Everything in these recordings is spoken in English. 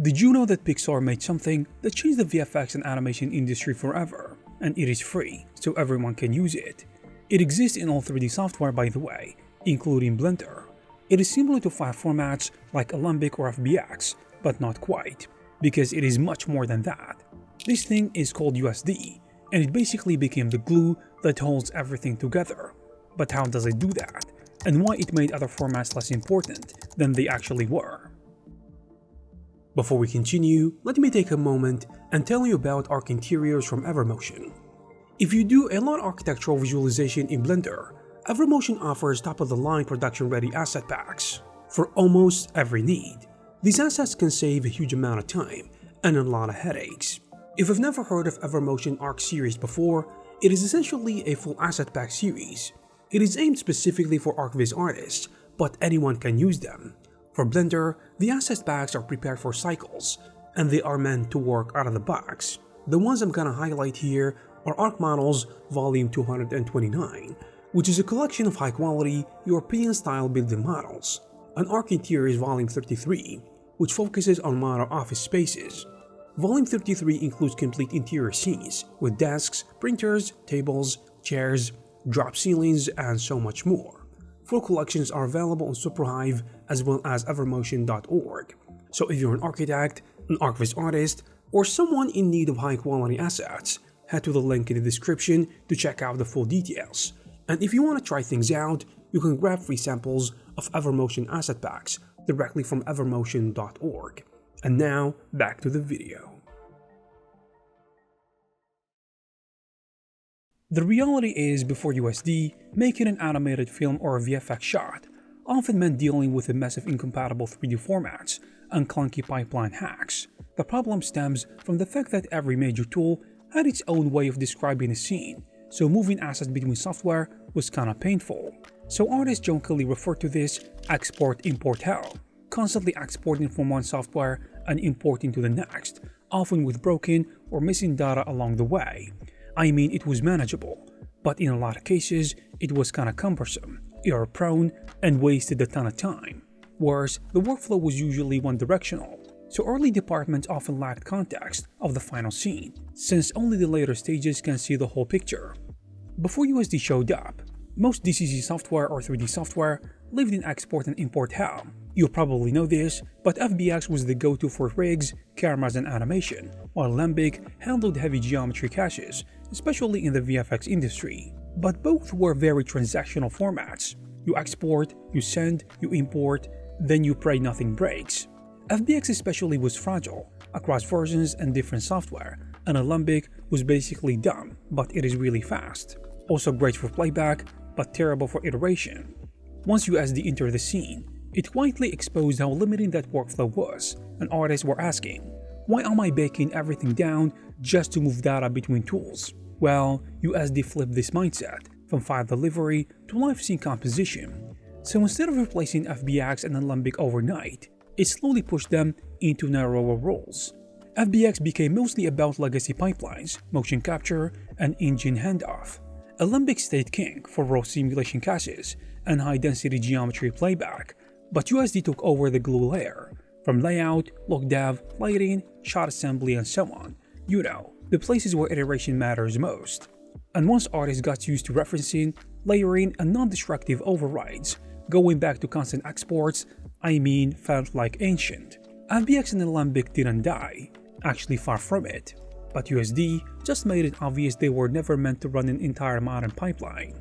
Did you know that Pixar made something that changed the VFX and animation industry forever? And it is free, so everyone can use it. It exists in all 3D software, by the way, including Blender. It is similar to file formats like Alembic or FBX, but not quite, because it is much more than that. This thing is called USD, and it basically became the glue that holds everything together. But how does it do that? And why it made other formats less important than they actually were? Before we continue, let me take a moment and tell you about Arc Interiors from Evermotion. If you do a lot of architectural visualization in Blender, Evermotion offers top-of-the-line production-ready asset packs for almost every need. These assets can save a huge amount of time and a lot of headaches. If you've never heard of Evermotion Arc series before, it is essentially a full asset pack series. It is aimed specifically for ArchViz artists, but anyone can use them. For Blender, the asset packs are prepared for cycles, and they are meant to work out of the box. The ones I'm gonna highlight here are Arc Models Volume 229, which is a collection of high-quality, European-style building models, and Arc Interiors Volume 33, which focuses on modern office spaces. Volume 33 includes complete interior scenes with desks, printers, tables, chairs, drop ceilings, and so much more. Full collections are available on Superhive as well as Evermotion.org. So if you're an architect, an ArchViz artist, or someone in need of high-quality assets, head to the link in the description to check out the full details. And if you want to try things out, you can grab free samples of Evermotion asset packs directly from Evermotion.org. And now, back to the video. The reality is, before USD, making an animated film or a VFX shot often meant dealing with a mess of incompatible 3D formats and clunky pipeline hacks. The problem stems from the fact that every major tool had its own way of describing a scene, so moving assets between software was kinda painful. So artists jokingly refer to this export-import hell, constantly exporting from one software and importing to the next, often with broken or missing data along the way. I mean, it was manageable, but in a lot of cases, it was kinda cumbersome, error-prone, and wasted a ton of time. Worse, the workflow was usually one-directional, so early departments often lacked context of the final scene, since only the later stages can see the whole picture. Before USD showed up, most DCC software or 3D software lived in export and import hell. You'll probably know this, but FBX was the go-to for rigs, cameras, and animation, while Alembic handled heavy geometry caches, especially in the VFX industry. But both were very transactional formats. You export, you send, you import, then you pray nothing breaks. FBX especially was fragile across versions and different software, and Alembic was basically dumb, but it is really fast. Also great for playback, but terrible for iteration. Once USD entered the scene, it quietly exposed how limiting that workflow was, and artists were asking, why am I breaking everything down just to move data between tools? Well, USD flipped this mindset from file delivery to live scene composition. So instead of replacing FBX and Alembic overnight, it slowly pushed them into narrower roles. FBX became mostly about legacy pipelines, motion capture, and engine handoff. Alembic stayed king for raw simulation caches and high-density geometry playback, but USD took over the glue layer, from layout, look dev, lighting, shot assembly, and so on. You know, the places where iteration matters most. And once artists got used to referencing, layering, and non-destructive overrides, going back to constant exports, felt like ancient. FBX and Alembic didn't die, actually far from it, but USD just made it obvious they were never meant to run an entire modern pipeline.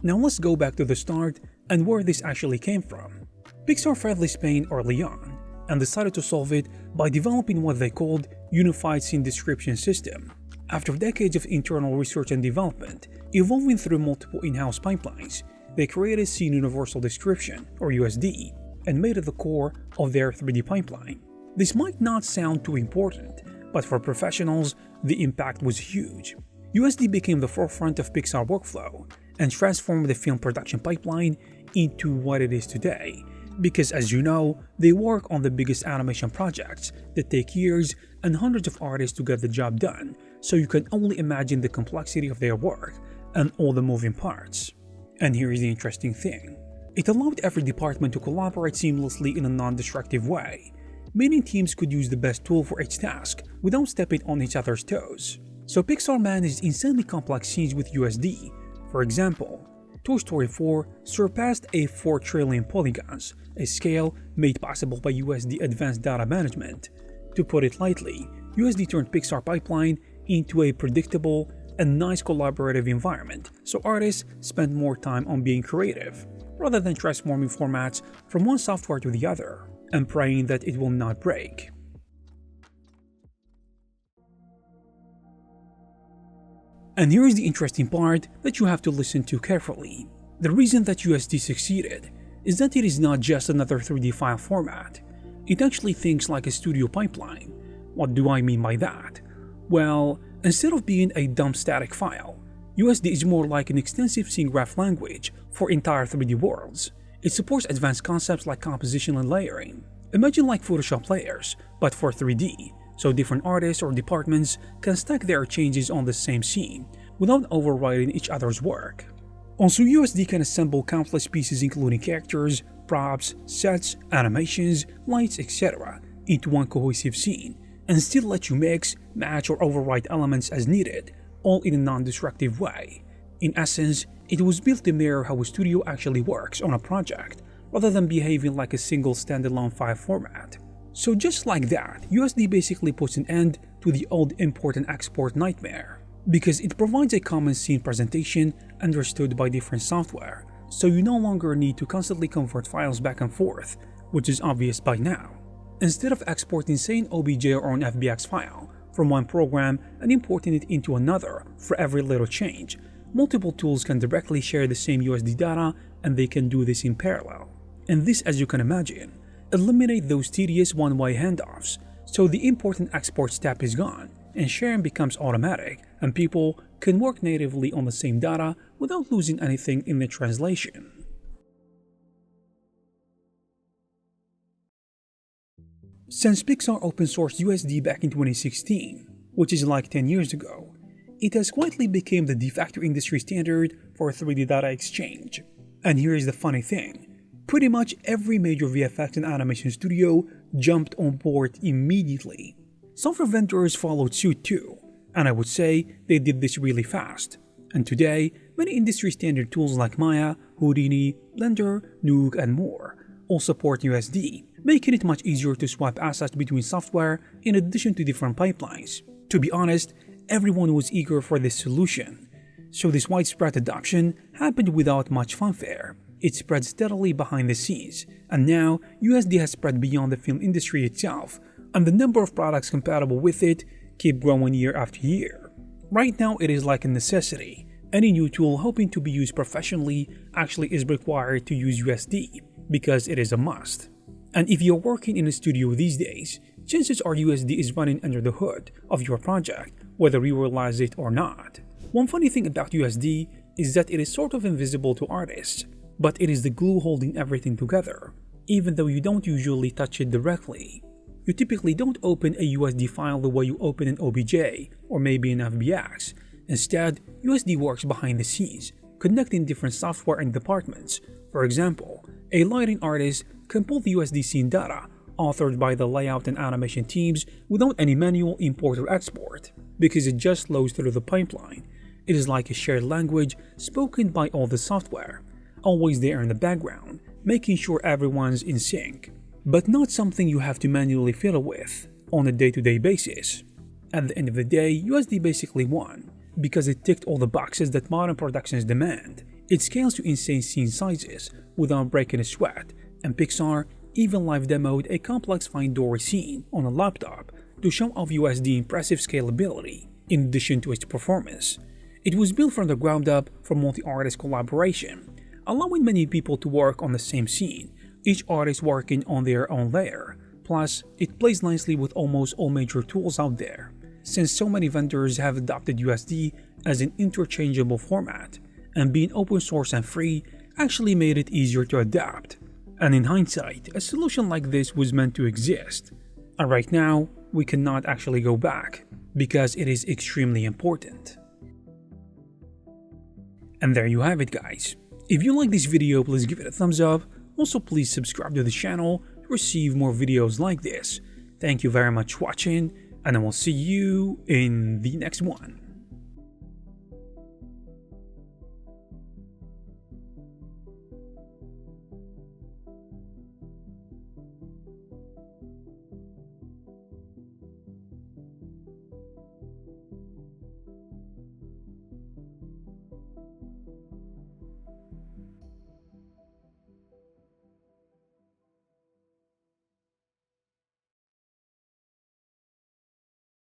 Now let's go back to the start and where this actually came from. Pixar felt this pain early on, and decided to solve it by developing what they called Unified Scene Description System. After decades of internal research and development, evolving through multiple in-house pipelines, they created Scene Universal Description, or USD, and made it the core of their 3D pipeline. This might not sound too important, but for professionals, the impact was huge. USD became the forefront of Pixar workflow and transformed the film production pipeline into what it is today, because as you know, they work on the biggest animation projects that take years and hundreds of artists to get the job done, so you can only imagine the complexity of their work and all the moving parts. And here is the interesting thing. It allowed every department to collaborate seamlessly in a non-destructive way, meaning teams could use the best tool for each task without stepping on each other's toes. So Pixar managed insanely complex scenes with USD. For example, Toy Story 4 surpassed a 4 trillion polygons, a scale made possible by USD Advanced Data Management. To put it lightly, USD turned Pixar pipeline into a predictable and nice collaborative environment, so artists spend more time on being creative, rather than transforming formats from one software to the other, and praying that it will not break. And here is the interesting part that you have to listen to carefully. The reason that USD succeeded is that it is not just another 3D file format. It actually thinks like a studio pipeline. What do I mean by that? Well, instead of being a dumb static file, USD is more like an extensive scene graph language for entire 3D worlds. It supports advanced concepts like composition and layering. Imagine like Photoshop layers, but for 3D, so different artists or departments can stack their changes on the same scene without overriding each other's work. Also, USD can assemble countless pieces including characters, props, sets, animations, lights, etc. into one cohesive scene, and still let you mix, match, or override elements as needed, all in a non-destructive way. In essence, it was built to mirror how a studio actually works on a project, rather than behaving like a single standalone file format. So just like that, USD basically puts an end to the old import and export nightmare, because it provides a common scene presentation understood by different software, so you no longer need to constantly convert files back and forth, which is obvious by now. Instead of exporting say an OBJ or an FBX file from one program and importing it into another for every little change, multiple tools can directly share the same USD data, and they can do this in parallel. And this, as you can imagine, eliminate those tedious one-way handoffs, so the import and export step is gone, and sharing becomes automatic, and people can work natively on the same data without losing anything in the translation. Since Pixar open-sourced USD back in 2016, which is like 10 years ago, it has quietly become the de facto industry standard for 3D data exchange. And here is the funny thing. Pretty much every major VFX and animation studio jumped on board immediately. Software vendors followed suit too, and I would say they did this really fast. And today, many industry standard tools like Maya, Houdini, Blender, Nuke, and more all support USD, making it much easier to swap assets between software in addition to different pipelines. To be honest, everyone was eager for this solution, so this widespread adoption happened without much fanfare. It spread steadily behind the scenes, and now USD has spread beyond the film industry itself, and the number of products compatible with it keep growing year after year. Right now it is like a necessity. Any new tool hoping to be used professionally actually is required to use USD, because it is a must. And if you're working in a studio these days, chances are USD is running under the hood of your project, whether you realize it or not. One funny thing about USD is that it is sort of invisible to artists, but it is the glue holding everything together, even though you don't usually touch it directly. You typically don't open a USD file the way you open an OBJ or maybe an FBX. Instead, USD works behind the scenes, connecting different software and departments. For example, a lighting artist can pull the USD scene data authored by the layout and animation teams without any manual import or export, because it just flows through the pipeline. It is like a shared language spoken by all the software, always there in the background, making sure everyone's in sync, but not something you have to manually fiddle with on a day-to-day basis. At the end of the day, USD basically won, because it ticked all the boxes that modern productions demand. It scales to insane scene sizes without breaking a sweat, and Pixar even live demoed a complex Find Dory scene on a laptop to show off USD's impressive scalability in addition to its performance. It was built from the ground up for multi-artist collaboration, allowing many people to work on the same scene, each artist working on their own layer. Plus, it plays nicely with almost all major tools out there, since so many vendors have adopted USD as an interchangeable format, and being open source and free actually made it easier to adapt. And in hindsight, a solution like this was meant to exist. And right now, we cannot actually go back, because it is extremely important. And there you have it, guys. If you like this video, please give it a thumbs up. Also, please subscribe to the channel to receive more videos like this. Thank you very much for watching, and I will see you in the next one.